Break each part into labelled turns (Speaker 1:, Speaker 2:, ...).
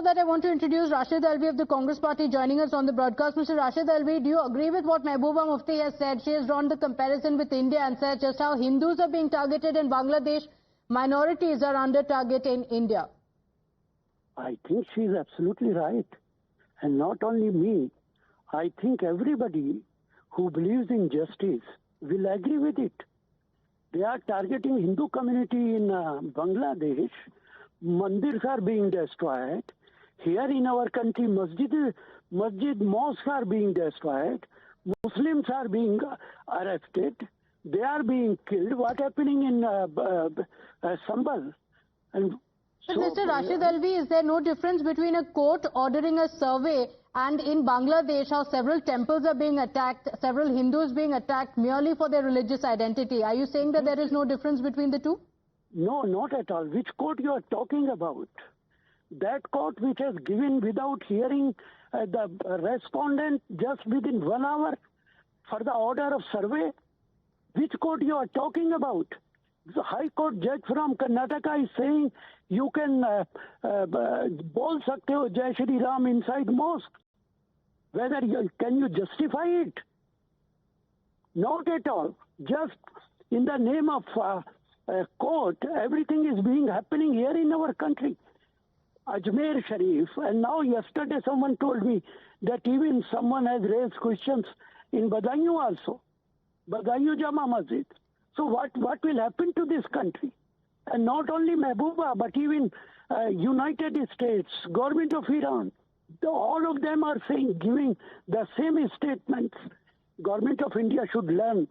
Speaker 1: before that, I want to introduce Rashid Alvi of the Congress Party joining us on the broadcast. Mr. Rashid Alvi, do you agree with what Mehbooba Mufti has said? She has drawn the comparison with India and said just how Hindus are being targeted in Bangladesh, minorities are under target in India.
Speaker 2: I think she is absolutely right. And not only me, I think everybody who believes in justice will agree with it. They are targeting Hindu community in Bangladesh. Mandirs are being destroyed. Here in our country, mosques are being destroyed. Muslims are being arrested. They are being killed. What happening in Sambal? And
Speaker 1: but Mr. Rashid Alvi, is there no difference between a court ordering a survey and in Bangladesh how several temples are being attacked, several Hindus being attacked merely for their religious identity? Are you saying that there is no difference between the two?
Speaker 2: No, not at all. Which court you are talking about? That court which has given without hearing the respondent just within 1 hour for the order of survey? Which court you are talking about? The High Court judge from Karnataka is saying you can bol sakte ho Jai Shri Ram inside mosque. Can you justify it? Not at all. Just in the name of court, everything is happening here in our country. Ajmer Sharif, and now yesterday someone told me that even someone has raised questions in Badaयूं also. Badaयूं Jama Masjid. So what will happen to this country? And not only Mehbooba, but even United States, government of Iran, all of them are giving the same statements. Government of India should learn.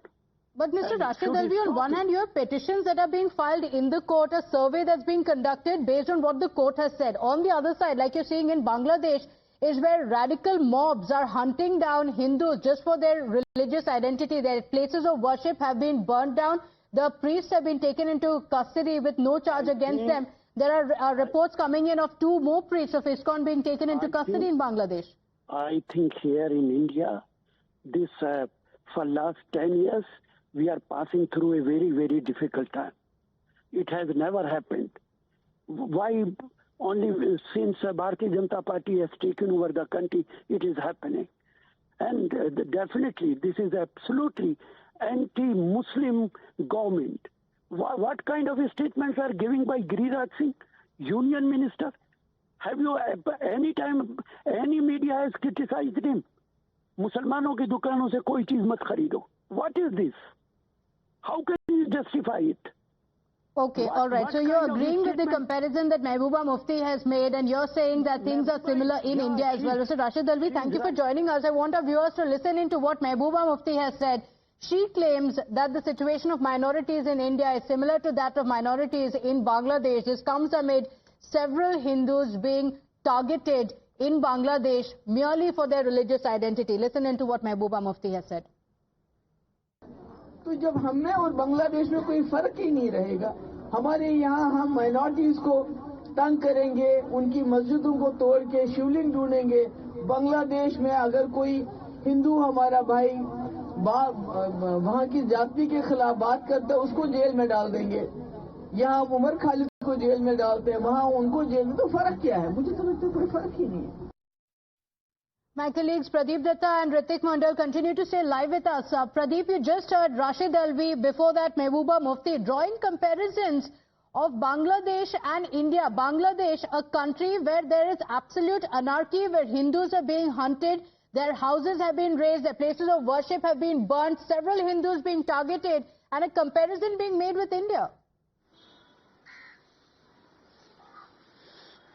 Speaker 1: But Mr. Rashid Alvi, on one hand, you have petitions that are being filed in the court, a survey that's being conducted based on what the court has said. On the other side, like you're seeing in Bangladesh, is where radical mobs are hunting down Hindus just for their religious identity. Their places of worship have been burnt down. The priests have been taken into custody with no charge against them. There are reports coming in of 2 more priests of ISKCON being taken into custody in Bangladesh.
Speaker 2: I think here in India, this for last 10 years, we are passing through a very, very difficult time. It has never happened. Why only since Bharatiya Janata Party has taken over the country, it is happening. And definitely, this is absolutely anti-Muslim government. What kind of statements are given by Giriraj Singh, Union Minister? Have you any time, any media has criticized him? Musalmano ki dukanon se koi cheez mat kharido. What is this? How can you justify it?
Speaker 1: Okay, all right. So you're agreeing with the comparison that Mehbooba Mufti has made, and you're saying that things are similar in India as well. Mr. Rashid Alvi, thank you for joining us. I want our viewers to listen into what Mehbooba Mufti has said. She claims that the situation of minorities in India is similar to that of minorities in Bangladesh. This comes amid several Hindus being targeted in Bangladesh merely for their religious identity. Listen into what Mehbooba Mufti has said.
Speaker 3: तो जब हम में और बांग्लादेश में कोई फर्क ही नहीं रहेगा, हमारे यहाँ हम माइनॉरिटीज को तंग करेंगे, उनकी मस्जिदों को तोड़ के शिवलिंग ढूंढेंगे। बांग्लादेश में अगर कोई हिंदू हमारा भाई वहाँ की जाति के खिलाफ बात करता है, उसको जेल में डाल देंगे। यहाँ उमर खालिद को जेल में डालते हैं, वहाँ उनको जेल में, तो फर्क क्या है? मुझे तो लगता है कोई फर्क ही नहीं है।
Speaker 1: My colleagues Pradeep Datta and Ritik Mandal continue to stay live with us. Pradeep, you just heard Rashid Alvi, before that Mehbooba Mufti, drawing comparisons of Bangladesh and India. Bangladesh, a country where there is absolute anarchy, where Hindus are being hunted, their houses have been razed, their places of worship have been burnt, several Hindus being targeted, and a comparison being made with India.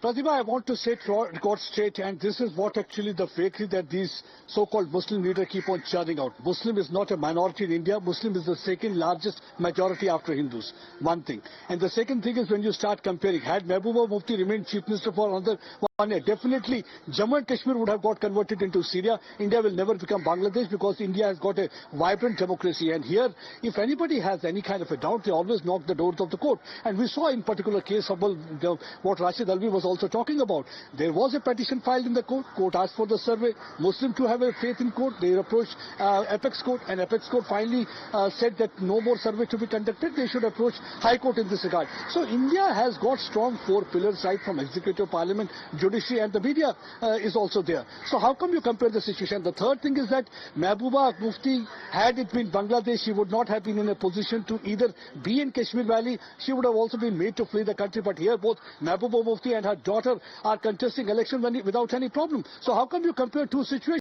Speaker 4: Pratibha, I want to say record straight, and this is what actually the fakery that these so-called Muslim leaders keep on churning out. Muslim is not a minority in India. Muslim is the second largest majority after Hindus. One thing. And the second thing is when you start comparing, had Mehbooba Mufti remained chief minister for another 1 year, definitely Jammu and Kashmir would have got converted into Syria. India will never become Bangladesh because India has got a vibrant democracy. And here, if anybody has any kind of a doubt, they always knock the doors of the court. And we saw in particular case of what Rashid Alvi was also talking about. There was a petition filed in the court. Court asked for the survey. Muslims to have a faith in court. They approached Apex Court, and Apex Court finally said that no more survey to be conducted. They should approach High Court in this regard. So India has got strong four pillars, right from executive, parliament, judiciary, and the media is also there. So how come you compare the situation? The third thing is that Mehbooba Mufti, had it been Bangladesh, she would not have been in a position to either be in Kashmir Valley. She would have also been made to flee the country. But here both Mehbooba Mufti and her daughter are contesting election without any problem. So how come you compare two situations?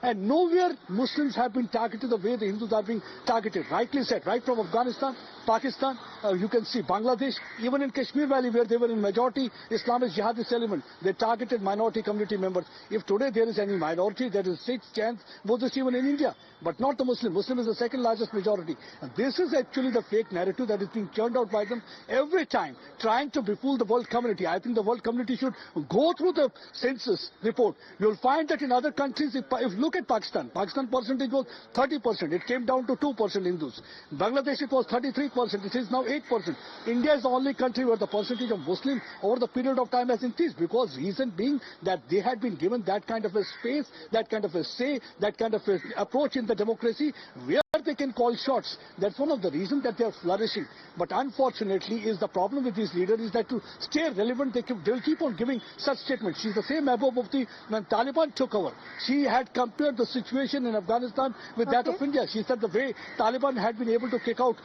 Speaker 4: And nowhere Muslims have been targeted the way the Hindus are being targeted. Rightly said, right from Afghanistan, Pakistan, you can see Bangladesh, even in Kashmir Valley where they were in majority Islamist jihadist element, they targeted minority community members. If today there is any minority, there is 6 chance, both this even in India, but not the Muslim. Muslim is the second largest majority. And this is actually the fake narrative that is being churned out by them every time, trying to befool the world community. I think the world community should go through the census report. You'll find that in other countries, if you look at Pakistan percentage was 30%. It came down to 2% Hindus. Bangladesh, it was 33%. It is now 8%. India is the only country where the percentage of Muslims over the period of time has increased, because reason being that they had been given that kind of a space, that kind of a say, that kind of a approach in the democracy where they can call shots. That's one of the reasons that they are flourishing. But unfortunately, is the problem with these leaders is that to stay relevant, they'll keep on giving such statements. She's the same Mehbooba Mufti when Taliban took over. She had compared the situation in Afghanistan with that of India. She said the way Taliban had been able to kick out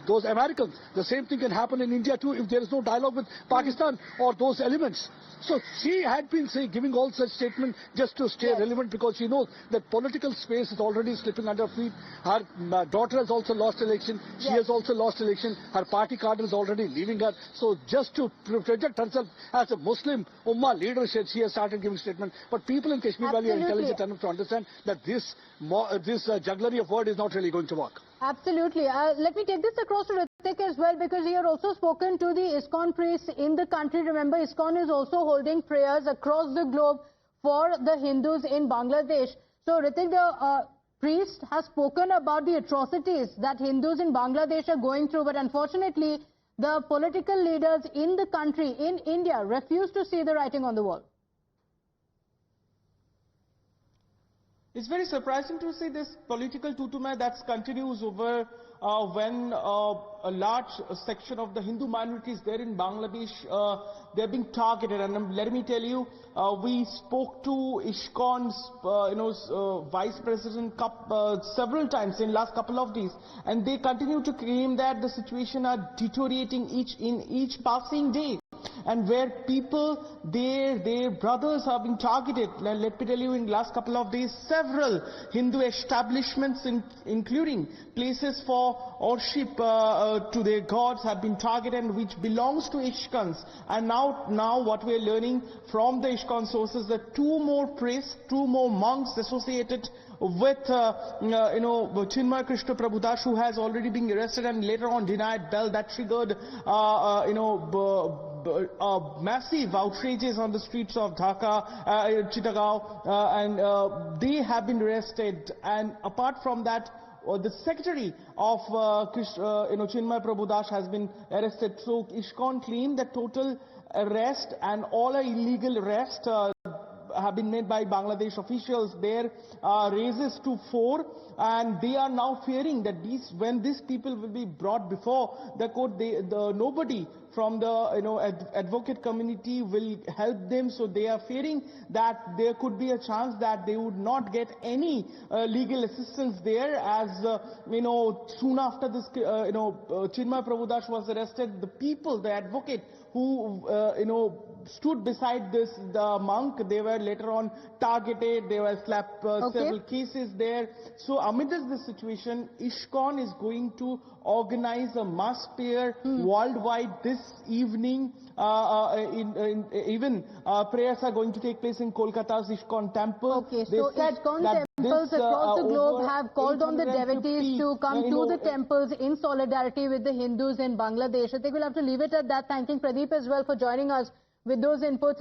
Speaker 4: those Americans, the same thing can happen in India too if there is no dialogue with Pakistan or those elements. So she had been giving all such statements just to stay relevant, because she knows that political space is already slipping under her feet. Her daughter has also lost election. She has also lost election. Her party cadre is already leaving her. So just to project herself as a Muslim Ummah leader, she has started giving statements. But people in Kashmir Valley are intelligent enough to understand that this jugglery of word is not really going to work.
Speaker 1: Absolutely. Let me take this across to Ritik as well, because he had also spoken to the ISKCON priests in the country. Remember, ISKCON is also holding prayers across the globe for the Hindus in Bangladesh. So, Ritik, the priest has spoken about the atrocities that Hindus in Bangladesh are going through, but unfortunately, the political leaders in the country, in India, refuse to see the writing on the wall.
Speaker 5: It's very surprising to see this political tutumay that continues over when a large section of the Hindu minorities there in Bangladesh, they're being targeted. And let me tell you, we spoke to ISKCON's Vice President several times in last couple of days, and they continue to claim that the situation are deteriorating in each passing day. And where people, their brothers are being targeted. Let me tell you, in the last couple of days, several Hindu establishments, including places for worship to their gods, have been targeted, which belongs to ISKCON. And now what we are learning from the ISKCON sources, that 2 more priests, 2 more monks associated with Chinmay Krishna Prabhudas, who has already been arrested and later on denied bail. That triggered massive outrages on the streets of Dhaka, Chittagong, and they have been arrested. And apart from that, the secretary of Chinmay Prabhudas has been arrested. So ISKCON claimed that total arrest and all illegal arrest have been made by Bangladesh officials there raises to 4, and they are now fearing that when these people will be brought before the court, nobody from the advocate community will help them. So they are fearing that there could be a chance that they would not get any legal assistance there, as soon after this Chinmay Prabhudas was arrested, the people, the advocate who stood beside the monk, they were later on targeted, they were slapped, several cases there. So amidst this situation, ISKCON is going to organize a mass prayer worldwide this evening. Even prayers are going to take place in Kolkata's ISKCON temple.
Speaker 1: Okay, so ISKCON temples across the globe have called on the devotees to come to the temples in solidarity with the Hindus in Bangladesh. I think we'll have to leave it at that. Thanking Pradeep as well for joining us with those inputs.